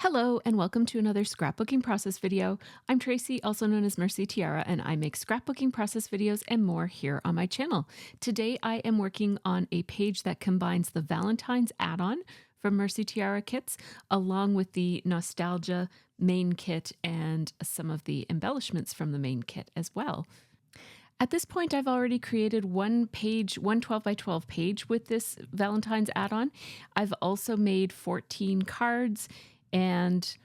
Hello and welcome to another scrapbooking process video. I'm Tracy, also known as MercyTiara, and I make scrapbooking process videos and more here on my channel. Today I am working on a page that combines the Valentine's add-on from MercyTiara kits along with the Nostalgia main kit and some of the embellishments from the main kit as well. At this point, I've already created one 12 by 12 page with this Valentine's add-on. I've also made 14 cards and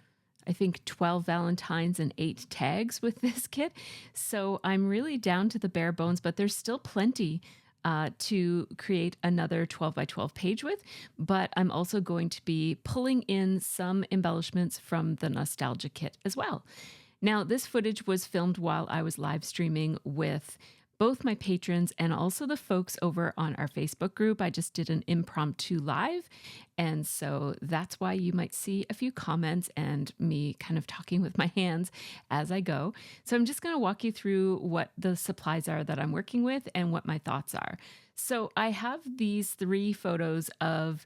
I think 12 Valentines and 8 tags with this kit. So I'm really down to the bare bones, but there's still plenty to create another 12 by 12 page with. But I'm also going to be pulling in some embellishments from the Nostalgia kit as well. Now, this footage was filmed while I was live streaming with both my patrons and also the folks over on our Facebook group. I just did an impromptu live, and so that's why you might see a few comments and me kind of talking with my hands as I go. So I'm just going to walk you through what the supplies are that I'm working with and what my thoughts are. So I have these 3 photos of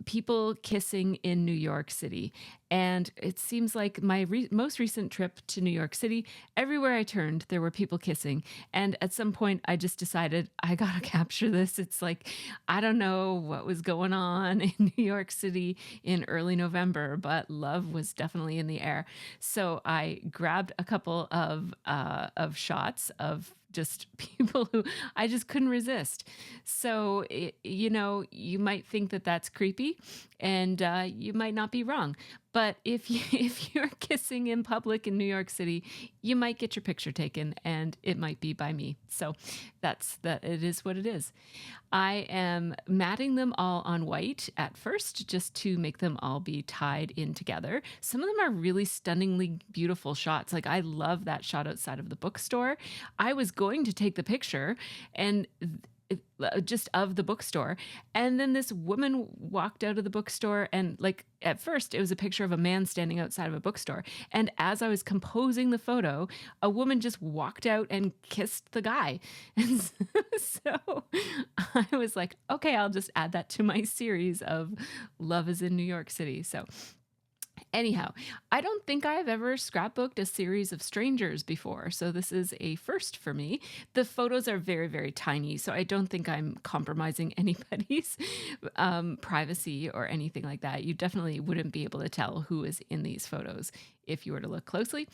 people kissing in New York City. And it seems like my most recent trip to New York City, everywhere I turned, there were people kissing. And at some point, I just decided I gotta capture this. It's like, I don't know what was going on in New York City in early November, but love was definitely in the air. So I grabbed a couple of shots of just people who I just couldn't resist. So, you might think that that's creepy, and you might not be wrong. But if you're kissing in public in New York City, you might get your picture taken, and it might be by me. So it is what it is. I am matting them all on white at first, just to make them all be tied in together. Some of them are really stunningly beautiful shots. Like, I love that shot outside of the bookstore. I was going to take the picture and just of the bookstore. And then this woman walked out of the bookstore, and like at first it was a picture of a man standing outside of a bookstore. And as I was composing the photo, a woman just walked out and kissed the guy. And so I was like, okay, I'll just add that to my series of Love is in New York City. So anyhow, I don't think I've ever scrapbooked a series of strangers before, so this is a first for me. The photos are very, very tiny, so I don't think I'm compromising anybody's privacy or anything like that. You definitely wouldn't be able to tell who is in these photos if you were to look closely,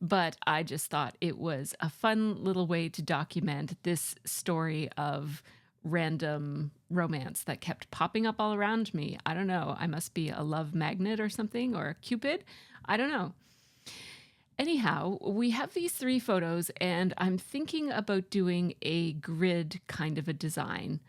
but I just thought it was a fun little way to document this story of random romance that kept popping up all around me. I don't know. I must be a love magnet or something, or a Cupid. I don't know. Anyhow, we have these 3 photos, and I'm thinking about doing a grid kind of a design.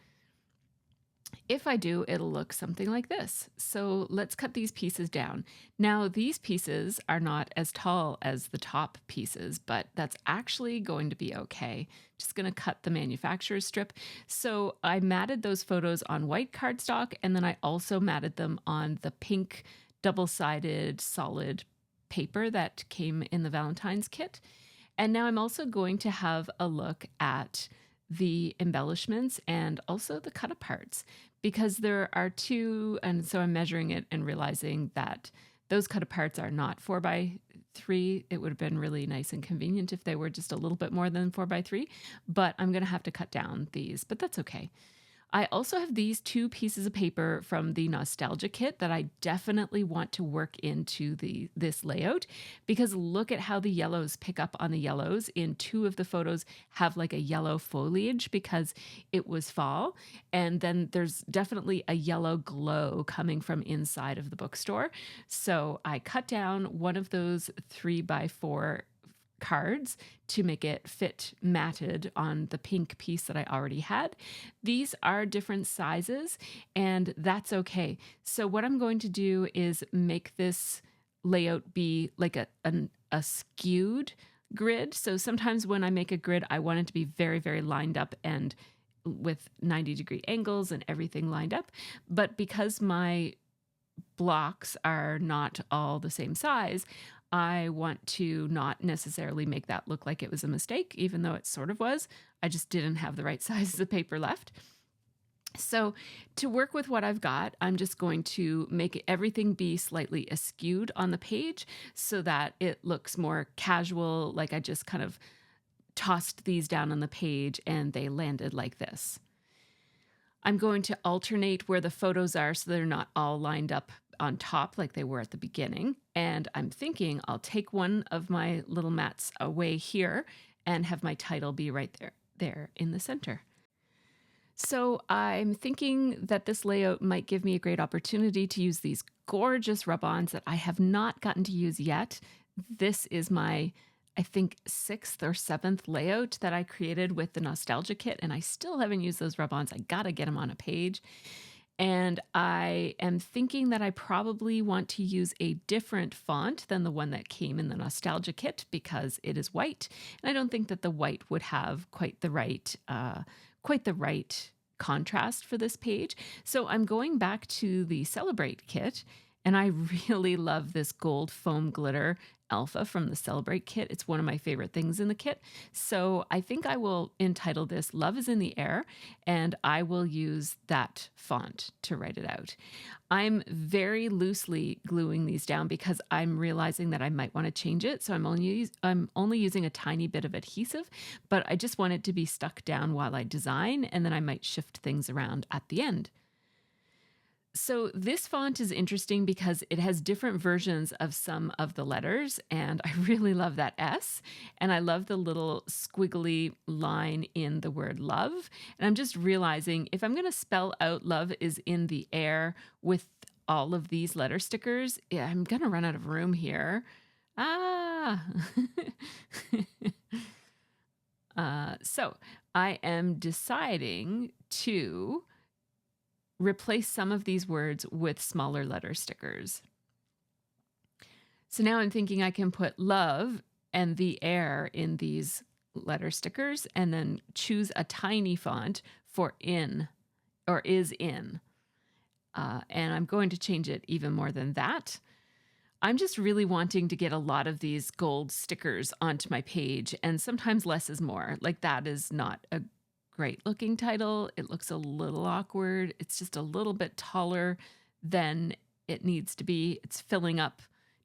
If I do, it'll look something like this. So let's cut these pieces down. Now, these pieces are not as tall as the top pieces, but that's actually going to be okay. Just going to cut the manufacturer's strip. So I matted those photos on white cardstock, and then I also matted them on the pink double-sided solid paper that came in the Valentine's kit. And now I'm also going to have a look at the embellishments and also the cut aparts, because there are 2, and so I'm measuring it and realizing that those cut aparts are not 4 by 3. It would have been really nice and convenient if they were just a little bit more than 4 by 3, but I'm going to have to cut down these, but that's okay. I also have these 2 pieces of paper from the Nostalgia kit that I definitely want to work into this layout, because look at how the yellows pick up on the yellows. In 2 of the photos have like a yellow foliage because it was fall, and then there's definitely a yellow glow coming from inside of the bookstore. So I cut down one of those 3 by 4 cards to make it fit matted on the pink piece that I already had. These are different sizes, and that's okay. So what I'm going to do is make this layout be like a skewed grid. So sometimes when I make a grid, I want it to be very, very lined up and with 90-degree angles and everything lined up. But because my blocks are not all the same size, I want to not necessarily make that look like it was a mistake, even though it sort of was. I just didn't have the right size of paper left. So to work with what I've got, I'm just going to make everything be slightly askewed on the page so that it looks more casual, like I just kind of tossed these down on the page and they landed like this. I'm going to alternate where the photos are so they're not all lined up on top like they were at the beginning. And I'm thinking I'll take one of my little mats away here and have my title be right there in the center. So I'm thinking that this layout might give me a great opportunity to use these gorgeous rub-ons that I have not gotten to use yet. This is my, I think, 6th or 7th layout that I created with the Nostalgia Kit, and I still haven't used those rub-ons. I gotta get them on a page. And I am thinking that I probably want to use a different font than the one that came in the Nostalgia Kit because it is white. And I don't think that the white would have quite the right contrast for this page. So I'm going back to the Celebrate kit, and I really love this gold foam glitter alpha from the Celebrate kit. It's one of my favorite things in the kit. So I think I will entitle this Love is in the Air, and I will use that font to write it out. I'm very loosely gluing these down because I'm realizing that I might want to change it. So I'm only using a tiny bit of adhesive, but I just want it to be stuck down while I design, and then I might shift things around at the end. So this font is interesting because it has different versions of some of the letters, and I really love that S, and I love the little squiggly line in the word love. And I'm just realizing if I'm going to spell out love is in the air with all of these letter stickers, yeah, I'm going to run out of room here. So I am deciding to replace some of these words with smaller letter stickers. So now I'm thinking I can put love and the air in these letter stickers and then choose a tiny font for in or is in. And I'm going to change it even more than that. I'm just really wanting to get a lot of these gold stickers onto my page, and sometimes less is more. Like that is not a great looking title. It looks a little awkward. It's just a little bit taller than it needs to be. It's filling up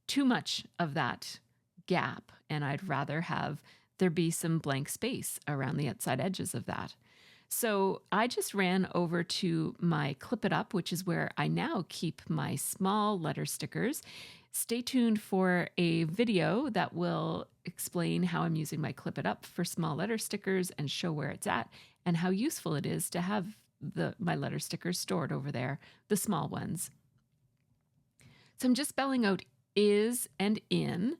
too much of that gap, and I'd rather have there be some blank space around the outside edges of that. So I just ran over to my Clip It Up, which is where I now keep my small letter stickers. Stay tuned for a video that will explain how I'm using my Clip It Up for small letter stickers and show where it's at and how useful it is to have my letter stickers stored over there, the small ones. So I'm just spelling out is and in.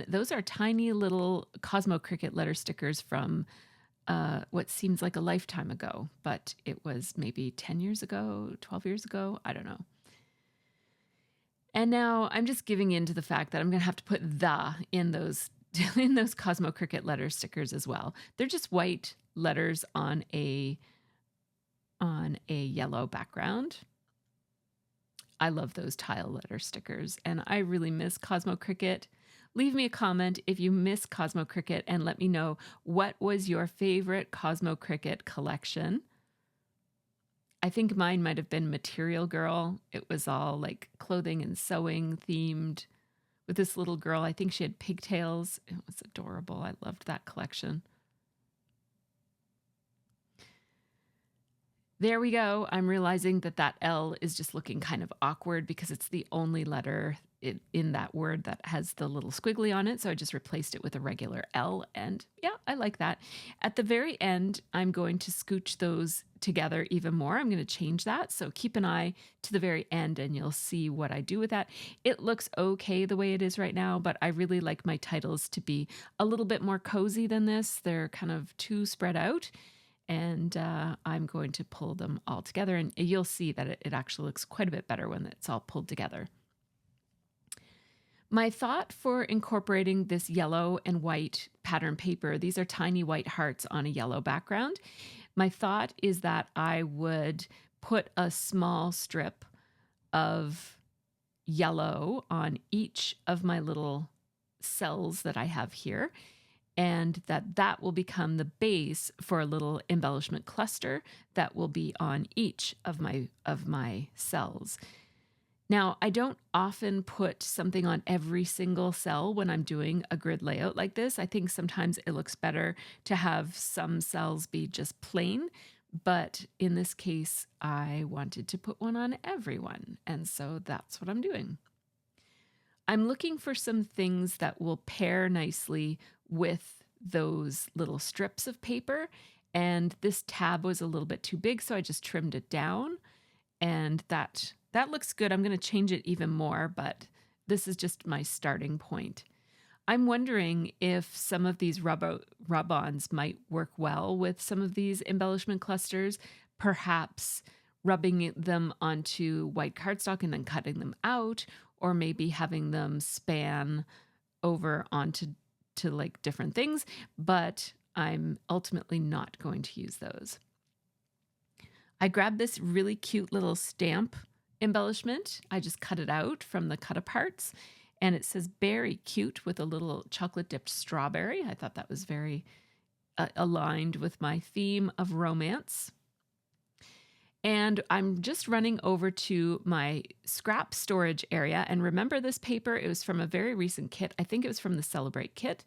Those are tiny little Cosmo Cricut letter stickers from what seems like a lifetime ago, but it was maybe 10 years ago, 12 years ago, I don't know. And now I'm just giving in to the fact that I'm going to have to put the in those Cosmo Cricut letter stickers as well. They're just white letters on a yellow background. I love those tile letter stickers, and I really miss Cosmo Cricut. Leave me a comment if you miss Cosmo Cricut and let me know what was your favorite Cosmo Cricut collection. I think mine might have been Material Girl. It was all like clothing and sewing themed with this little girl. I think she had pigtails. It was adorable. I loved that collection. There we go. I'm realizing that L is just looking kind of awkward because it's the only letter in that word that has the little squiggly on it. So I just replaced it with a regular L, and yeah, I like that. At the very end, I'm going to scooch those together even more. I'm going to change that. So keep an eye to the very end and you'll see what I do with that. It looks okay the way it is right now, but I really like my titles to be a little bit more cozy than this. They're kind of too spread out. And I'm going to pull them all together, and you'll see that it actually looks quite a bit better when it's all pulled together. My thought for incorporating this yellow and white pattern paper, these are tiny white hearts on a yellow background. My thought is that I would put a small strip of yellow on each of my little cells that I have here. and that will become the base for a little embellishment cluster that will be on each of my cells. Now, I don't often put something on every single cell when I'm doing a grid layout like this. I think sometimes it looks better to have some cells be just plain, but in this case, I wanted to put one on everyone, and so that's what I'm doing. I'm looking for some things that will pair nicely with those little strips of paper, and this tab was a little bit too big, so I just trimmed it down, and that looks good. I'm going to change it even more, but this is just my starting point. I'm wondering if some of these rub-ons might work well with some of these embellishment clusters, perhaps rubbing them onto white cardstock and then cutting them out, or maybe having them span over onto like different things, but I'm ultimately not going to use those. I grabbed this really cute little stamp embellishment. I just cut it out from the cut aparts, and it says berry cute with a little chocolate dipped strawberry. I thought that was very aligned with my theme of romance. And I'm just running over to my scrap storage area. And remember this paper, it was from a very recent kit. I think it was from the Celebrate kit.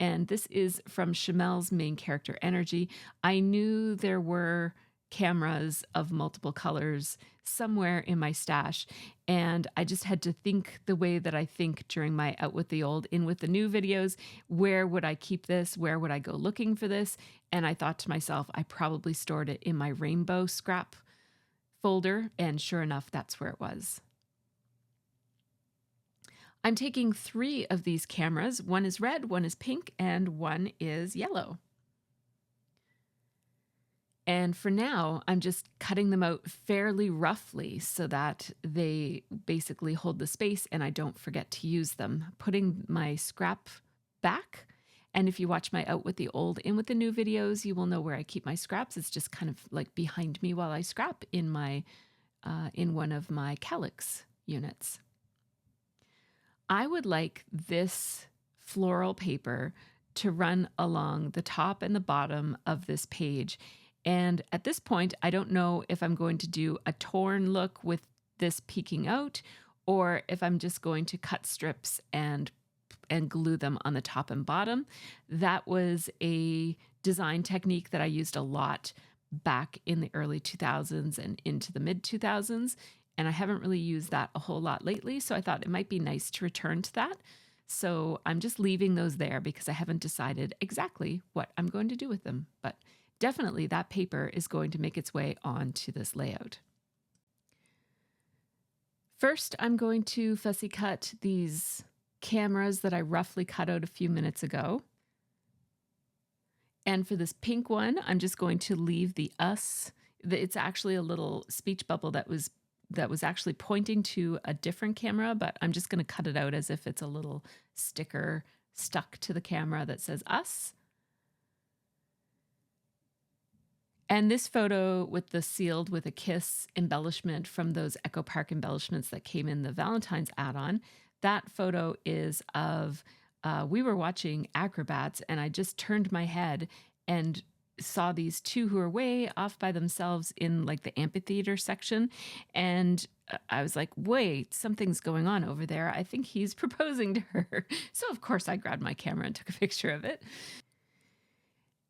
And this is from Chamel's Main Character Energy. I knew there were cameras of multiple colors somewhere in my stash, and I just had to think the way that I think during my Out with the Old, In with the New videos. Where would I keep this? Where would I go looking for this? And I thought to myself, I probably stored it in my rainbow scrap folder, and sure enough, that's where it was. I'm taking 3 of these cameras. One is red, one is pink, and one is yellow. And for now, I'm just cutting them out fairly roughly so that they basically hold the space and I don't forget to use them. Putting my scrap back. And if you watch my Out with the Old, In with the New videos, you will know where I keep my scraps. It's just kind of like behind me while I scrap in one of my calyx units. I would like this floral paper to run along the top and the bottom of this page. And at this point, I don't know if I'm going to do a torn look with this peeking out, or if I'm just going to cut strips and glue them on the top and bottom. That was a design technique that I used a lot back in the early 2000s and into the mid 2000s. And I haven't really used that a whole lot lately. So I thought it might be nice to return to that. So I'm just leaving those there because I haven't decided exactly what I'm going to do with them. But definitely that paper is going to make its way onto this layout. First, I'm going to fussy cut these cameras that I roughly cut out a few minutes ago. And for this pink one, I'm just going to leave the us. It's actually a little speech bubble that was actually pointing to a different camera, but I'm just going to cut it out as if it's a little sticker stuck to the camera that says us. And this photo with the sealed with a kiss embellishment from those Echo Park embellishments that came in the Valentine's add-on, that photo is of, we were watching Acrobats and I just turned my head and saw these 2 who were way off by themselves in like the amphitheater section. And I was like, wait, something's going on over there. I think he's proposing to her. So of course I grabbed my camera and took a picture of it.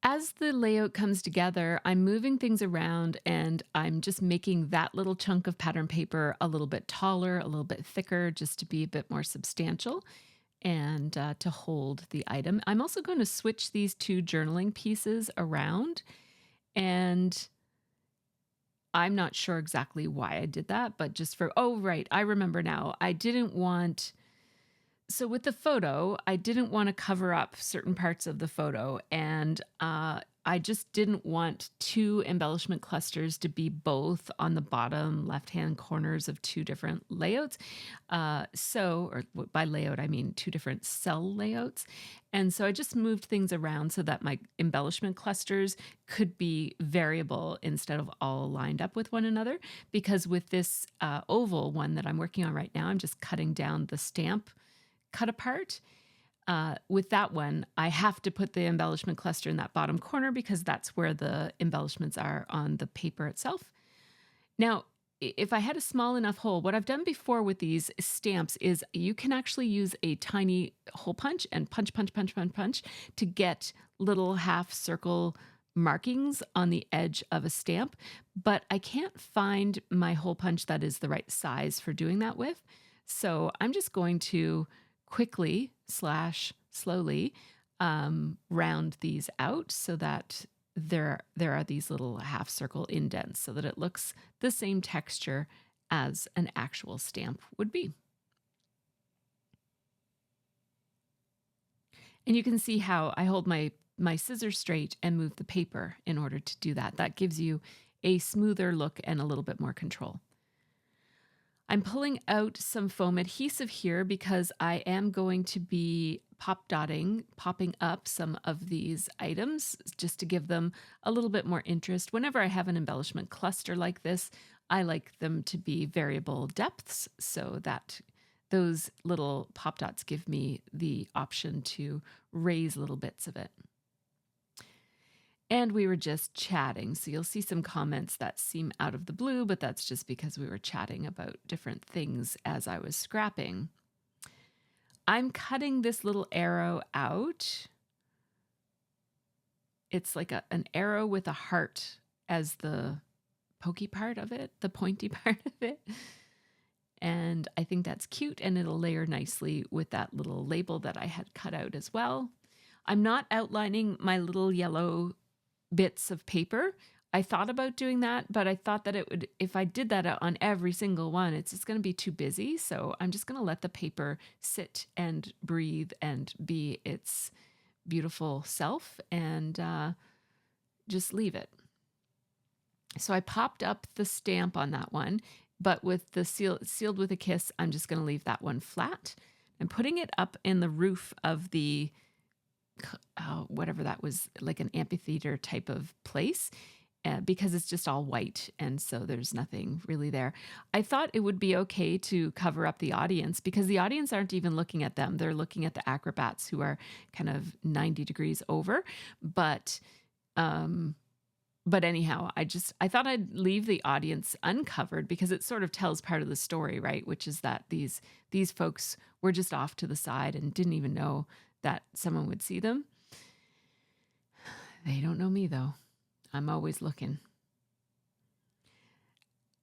As the layout comes together, I'm moving things around and I'm just making that little chunk of pattern paper a little bit taller, a little bit thicker, just to be a bit more substantial and to hold the item. I'm also going to switch these 2 journaling pieces around, and I'm not sure exactly why I did that, but just for, oh, right, I remember now. So with the photo, I didn't want to cover up certain parts of the photo, and I just didn't want 2 embellishment clusters to be both on the bottom left-hand corners of 2 different layouts. Or by layout, I mean 2 different cell layouts. And so I just moved things around so that my embellishment clusters could be variable instead of all lined up with one another. Because with this oval one that I'm working on right now, I'm just cutting down the stamp cut apart. with that one, I have to put the embellishment cluster in that bottom corner because that's where the embellishments are on the paper itself. Now, if I had a small enough hole, what I've done before with these stamps is you can actually use a tiny hole punch and punch, punch, punch, punch, punch to get little half circle markings on the edge of a stamp, but I can't find my hole punch that is the right size for doing that with. So I'm just going to quickly / slowly round these out so that there are these little half circle indents so that it looks the same texture as an actual stamp would be. And you can see how I hold my scissors straight and move the paper in order to do that. That gives you a smoother look and a little bit more control. I'm pulling out some foam adhesive here because I am going to be popping up some of these items just to give them a little bit more interest. Whenever I have an embellishment cluster like this, I like them to be variable depths so that those little pop dots give me the option to raise little bits of it. And we were just chatting, so you'll see some comments that seem out of the blue, but that's just because we were chatting about different things as I was scrapping. I'm cutting this little arrow out. It's like an arrow with a heart as the pokey part of it, the pointy part of it. And I think that's cute, and it'll layer nicely with that little label that I had cut out as well. I'm not outlining my little yellow bits of paper. I thought about doing that, but I thought that it would, if I did that on every single one, it's just going to be too busy. So I'm just going to let the paper sit and breathe and be its beautiful self and just leave it. So I popped up the stamp on that one, but with the sealed with a kiss, I'm just going to leave that one flat. I'm putting it up in the roof of the whatever that was, like an amphitheater type of place, because it's just all white and so there's nothing really there. I thought it would be okay to cover up the audience because the audience aren't even looking at them. They're looking at the acrobats who are kind of 90 degrees over. But anyhow, I thought I'd leave the audience uncovered because it sort of tells part of the story, right? Which is that these folks were just off to the side and didn't even know that someone would see them. They don't know me though. I'm always looking.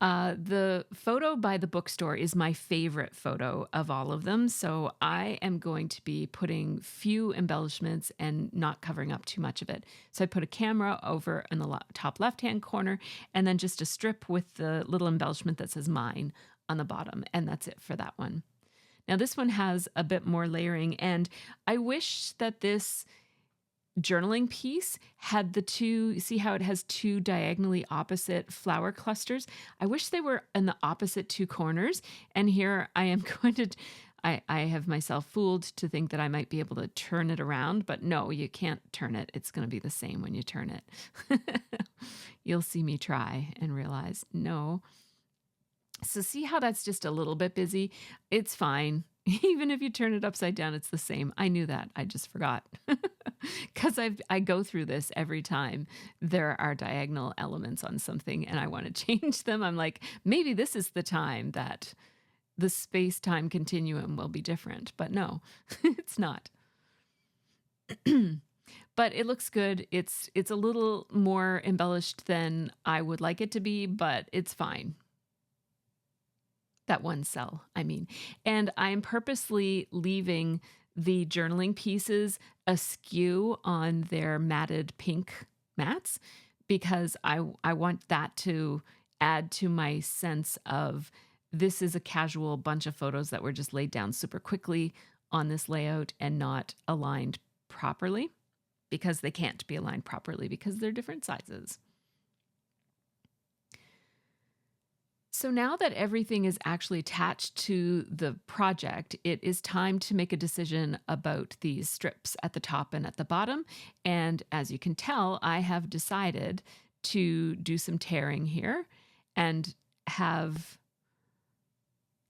The photo by the bookstore is my favorite photo of all of them. So I am going to be putting few embellishments and not covering up too much of it. So I put a camera over in the top left-hand corner and then just a strip with the little embellishment that says mine on the bottom. And that's it for that one. Now this one has a bit more layering, and I wish that this journaling piece had the two, see how it has two diagonally opposite flower clusters? I wish they were in the opposite two corners. And here I am going to, I have myself fooled to think that I might be able to turn it around, but no, you can't turn it. It's going to be the same when you turn it. You'll see me try and realize, no. So see how that's just a little bit busy? It's fine. Even if you turn it upside down, it's the same. I knew that. I just forgot. Because I go through this every time there are diagonal elements on something and I want to change them. I'm like, maybe this is the time that the space-time continuum will be different. But no, it's not. But it looks good. It's a little more embellished than I would like it to be, but it's fine. That one cell, I mean. And I'm purposely leaving the journaling pieces askew on their matted pink mats because I want that to add to my sense of this is a casual bunch of photos that were just laid down super quickly on this layout and not aligned properly, because they can't be aligned properly because they're different sizes. So now that everything is actually attached to the project, it is time to make a decision about these strips at the top and at the bottom. And as you can tell, I have decided to do some tearing here and have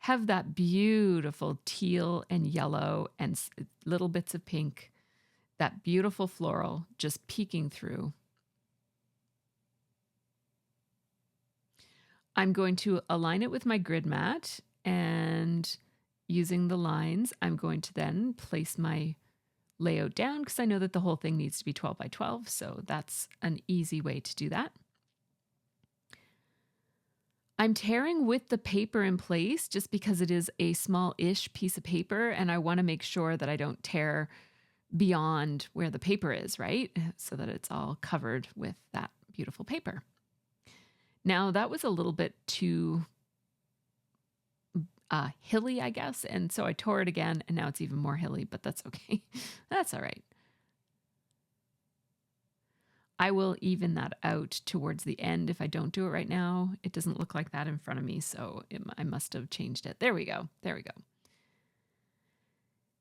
have that beautiful teal and yellow and little bits of pink, that beautiful floral just peeking through. I'm going to align it with my grid mat, and using the lines, I'm going to then place my layout down because I know that the whole thing needs to be 12 by 12. So that's an easy way to do that. I'm tearing with the paper in place just because it is a small-ish piece of paper, and I want to make sure that I don't tear beyond where the paper is, right? So that it's all covered with that beautiful paper. Now that was a little bit too hilly, I guess. And so I tore it again, and now it's even more hilly, but that's okay. That's all right. I will even that out towards the end if I don't do it right now. It doesn't look like that in front of me, so I must have changed it. There we go. There we go.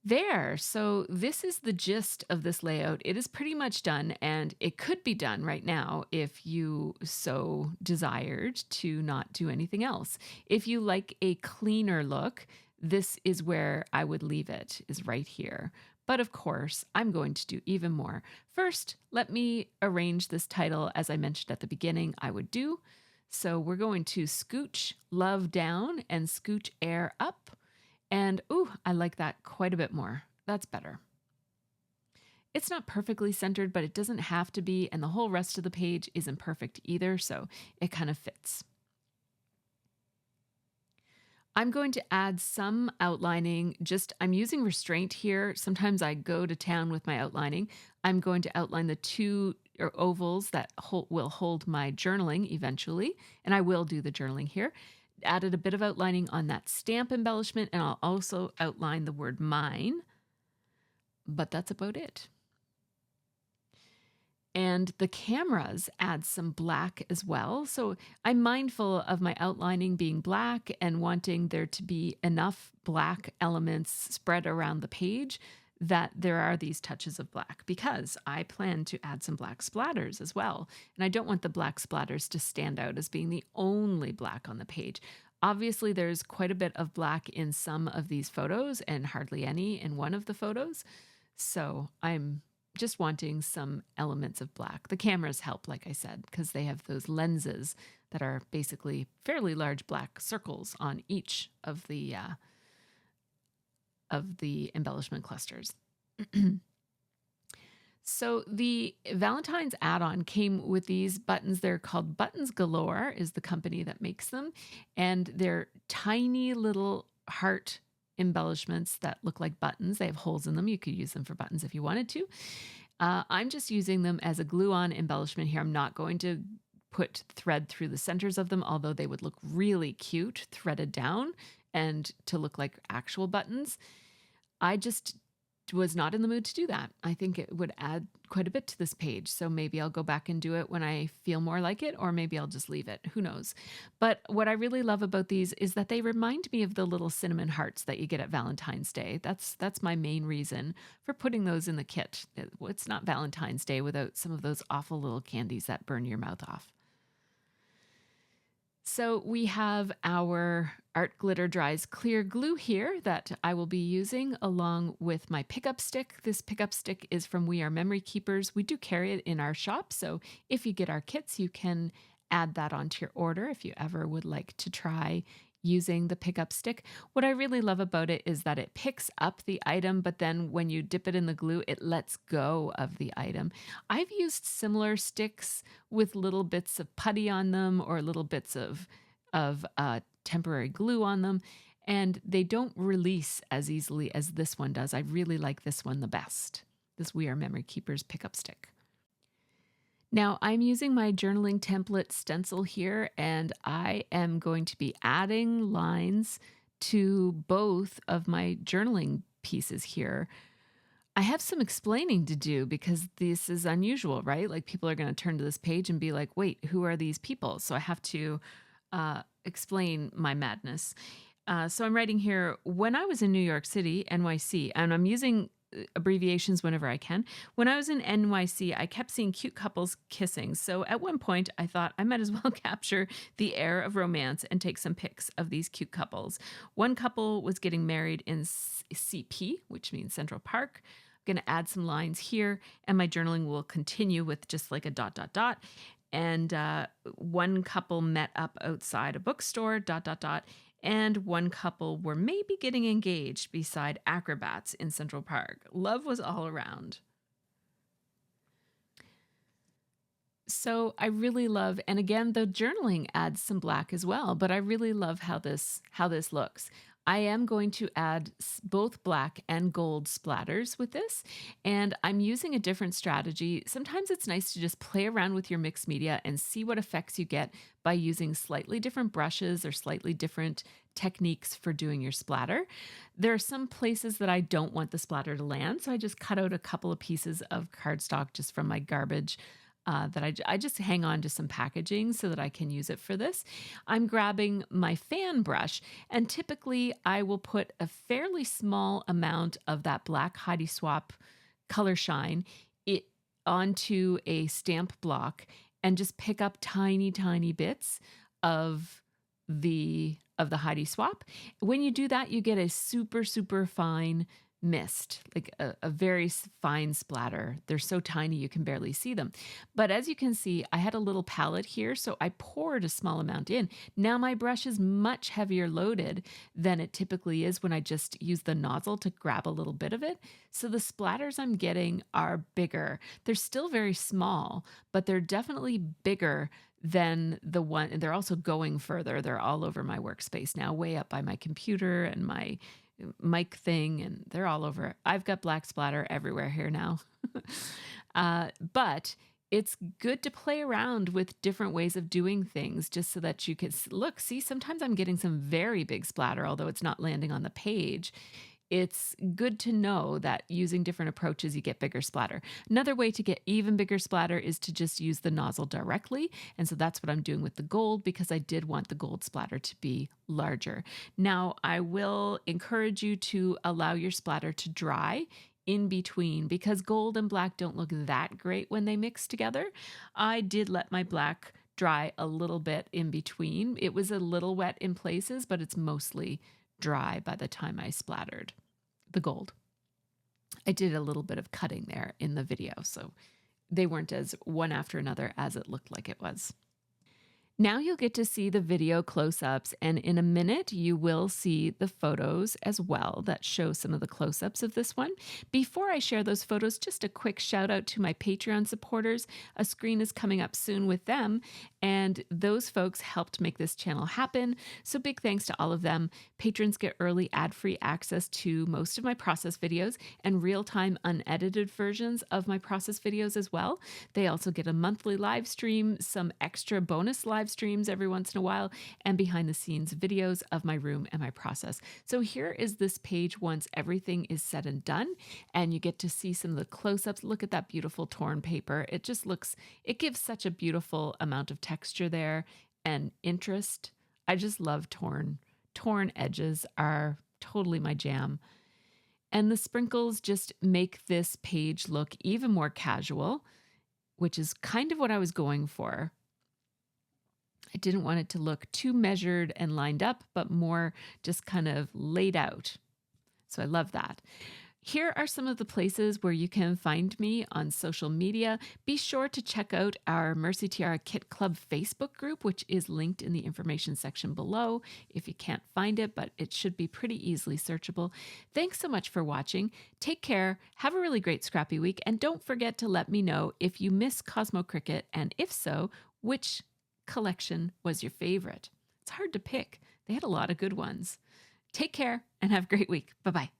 There. So this is the gist of this layout. It is pretty much done, and it could be done right now if you so desired to not do anything else. If you like a cleaner look, this is where I would leave it, is right here. But of course, I'm going to do even more. First, let me arrange this title as I mentioned at the beginning I would do. So we're going to scooch love down and scooch air up. And ooh, I like that quite a bit more. That's better. It's not perfectly centered, but it doesn't have to be. And the whole rest of the page isn't perfect either. So it kind of fits. I'm going to add some outlining. I'm using restraint here. Sometimes I go to town with my outlining. I'm going to outline the two ovals that will hold my journaling eventually. And I will do the journaling here. Added a bit of outlining on that stamp embellishment, and I'll also outline the word mine. But that's about it. And the cameras add some black as well. So I'm mindful of my outlining being black and wanting there to be enough black elements spread around the page that there are these touches of black, because I plan to add some black splatters as well. And I don't want the black splatters to stand out as being the only black on the page. Obviously, there's quite a bit of black in some of these photos and hardly any in one of the photos. So I'm just wanting some elements of black. The cameras help, like I said, because they have those lenses that are basically fairly large black circles on each of the embellishment clusters. So the Valentine's add-on came with these buttons. They're called Buttons Galore, is the company that makes them. And they're tiny little heart embellishments that look like buttons. They have holes in them. You could use them for buttons if you wanted to. I'm just using them as a glue-on embellishment here. I'm not going to put thread through the centers of them, although they would look really cute threaded down and to look like actual buttons. I just was not in the mood to do that. I think it would add quite a bit to this page. So maybe I'll go back and do it when I feel more like it, or maybe I'll just leave it. Who knows? But what I really love about these is that they remind me of the little cinnamon hearts that you get at Valentine's Day. That's my main reason for putting those in the kit. It's not Valentine's Day without some of those awful little candies that burn your mouth off. So we have our Art Glitter Dries clear glue here that I will be using along with my pickup stick. This pickup stick is from We Are Memory Keepers. We do carry it in our shop, so if you get our kits, you can add that onto your order if you ever would like to try using the pickup stick. What I really love about it is that it picks up the item, but then when you dip it in the glue, it lets go of the item. I've used similar sticks with little bits of putty on them or little bits of temporary glue on them, and they don't release as easily as this one does. I really like this one the best, this We Are Memory Keepers pickup stick. Now I'm using my journaling template stencil here, and I am going to be adding lines to both of my journaling pieces here. I have some explaining to do because this is unusual, right? Like people are going to turn to this page and be like, wait, who are these people? So I have to explain my madness. So I'm writing here, when I was in New York City, NYC, and I'm using abbreviations whenever I can. When I was in NYC, I kept seeing cute couples kissing. So at one point, I thought I might as well capture the air of romance and take some pics of these cute couples. One couple was getting married in CP, which means Central Park. I'm going to add some lines here, and my journaling will continue with just like a ... And one couple met up outside a bookstore, ... And one couple were maybe getting engaged beside acrobats in Central Park. Love was all around. So I really love, and again, the journaling adds some black as well, but I really love how this looks. I am going to add both black and gold splatters with this, and I'm using a different strategy. Sometimes it's nice to just play around with your mixed media and see what effects you get by using slightly different brushes or slightly different techniques for doing your splatter. There are some places that I don't want the splatter to land, so I just cut out a couple of pieces of cardstock just from my garbage that I just hang on to some packaging so that I can use it for this. I'm grabbing my fan brush, and typically I will put a fairly small amount of that black Heidi Swapp color shine onto a stamp block and just pick up tiny, tiny bits of the Heidi Swapp. When you do that, you get a super, super fine mist, like a very fine splatter. They're so tiny you can barely see them. But as you can see, I had a little palette here, so I poured a small amount in. Now my brush is much heavier loaded than it typically is when I just use the nozzle to grab a little bit of it. So the splatters I'm getting are bigger. They're still very small, but they're definitely bigger than the one, and they're also going further. They're all over my workspace now, way up by my computer and my mic thing, and they're all over. I've got black splatter everywhere here now. But it's good to play around with different ways of doing things just so that you can look, see, sometimes I'm getting some very big splatter, although it's not landing on the page. It's good to know that using different approaches, you get bigger splatter. Another way to get even bigger splatter is to just use the nozzle directly. And so that's what I'm doing with the gold, because I did want the gold splatter to be larger. Now, I will encourage you to allow your splatter to dry in between, because gold and black don't look that great when they mix together. I did let my black dry a little bit in between. It was a little wet in places, but it's mostly dry by the time I splattered the gold. I did a little bit of cutting there in the video, so they weren't as one after another as it looked like it was. Now you'll get to see the video close-ups, and in a minute you will see the photos as well that show some of the close-ups of this one. Before I share those photos, just a quick shout out to my Patreon supporters. A screen is coming up soon with them, and those folks helped make this channel happen, so big thanks to all of them. Patrons get early ad-free access to most of my process videos and real-time unedited versions of my process videos as well. They also get a monthly live stream, some extra bonus live streams every once in a while, and behind the scenes videos of my room and my process. So here is this page once everything is said and done, and you get to see some of the close-ups. Look at that beautiful torn paper. It just looks, it gives such a beautiful amount of texture there and interest. I just love torn edges are totally my jam. And the sprinkles just make this page look even more casual, which is kind of what I was going for. I didn't want it to look too measured and lined up, but more just kind of laid out. So I love that. Here are some of the places where you can find me on social media. Be sure to check out our MercyTiara Kit Club Facebook group, which is linked in the information section below if you can't find it, but it should be pretty easily searchable. Thanks so much for watching. Take care, have a really great scrappy week, and don't forget to let me know if you miss Cosmo Cricut, and if so, which collection was your favorite. It's hard to pick. They had a lot of good ones. Take care and have a great week. Bye-bye.